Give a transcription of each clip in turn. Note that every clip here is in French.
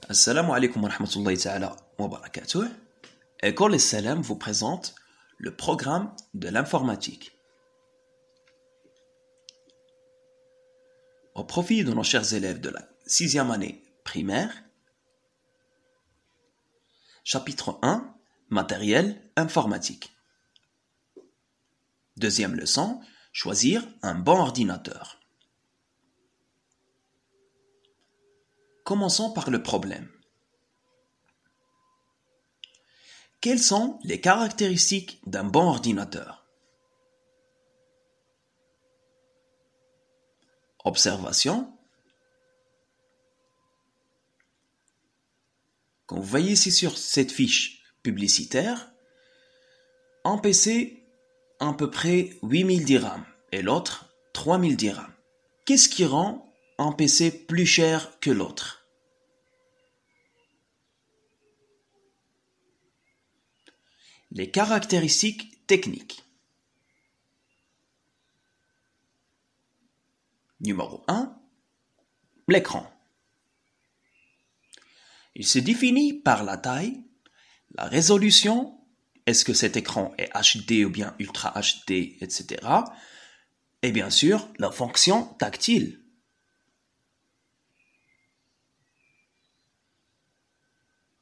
Assalamu alaikum wa rahmatullahi ta'ala wa barakatuh. École Salam vous présente le programme de l'informatique. Au profit de nos chers élèves de la 6e année primaire, chapitre 1, matériel informatique. Deuxième leçon, choisir un bon ordinateur. Commençons par le problème. Quelles sont les caractéristiques d'un bon ordinateur? Observation. Comme vous voyez ici sur cette fiche publicitaire, un PC à peu près 8000 dirhams et l'autre 3000 dirhams. Qu'est-ce qui rend un PC plus cher que l'autre? Les caractéristiques techniques. Numéro 1, l'écran. Il se définit par la taille, la résolution, est-ce que cet écran est HD ou bien Ultra HD, etc. Et bien sûr, la fonction tactile.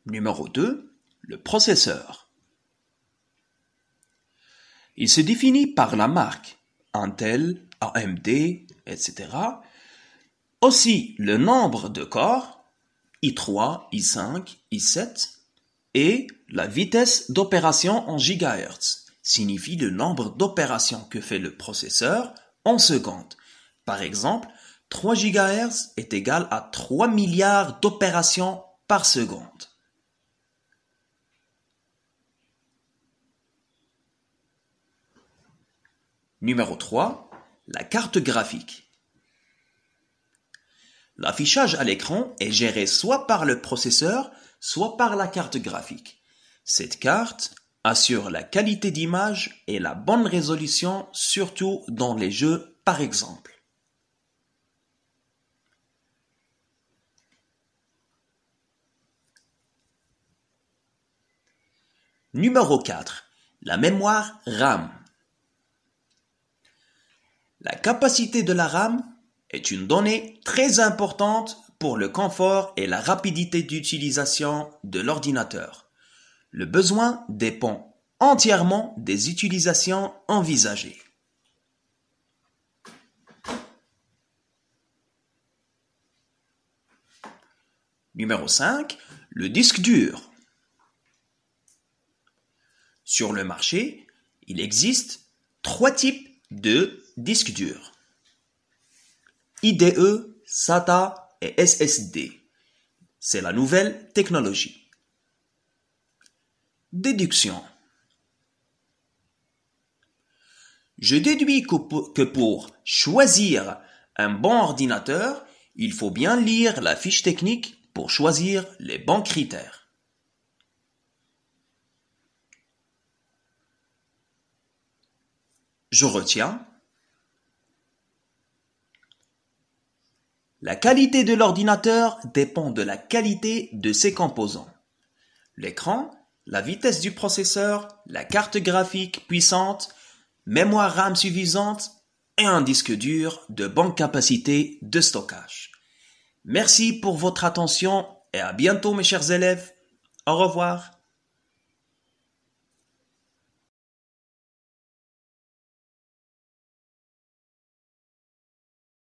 Numéro 2, le processeur. Il se définit par la marque Intel, AMD, etc. Aussi le nombre de corps, i3, i5, i7, et la vitesse d'opération en gigahertz, signifie le nombre d'opérations que fait le processeur en secondes. Par exemple, 3 GHz est égal à 3 milliards d'opérations par seconde. Numéro 3, la carte graphique. L'affichage à l'écran est géré soit par le processeur, soit par la carte graphique. Cette carte assure la qualité d'image et la bonne résolution, surtout dans les jeux par exemple. Numéro 4, la mémoire RAM. La capacité de la RAM est une donnée très importante pour le confort et la rapidité d'utilisation de l'ordinateur. Le besoin dépend entièrement des utilisations envisagées. Numéro 5, le disque dur. Sur le marché, il existe 3 types de disques durs. IDE, SATA et SSD. C'est la nouvelle technologie. Déduction. Je déduis que pour choisir un bon ordinateur, il faut bien lire la fiche technique pour choisir les bons critères. Je retiens. La qualité de l'ordinateur dépend de la qualité de ses composants. L'écran, la vitesse du processeur, la carte graphique puissante, mémoire RAM suffisante et un disque dur de bonne capacité de stockage. Merci pour votre attention et à bientôt mes chers élèves. Au revoir.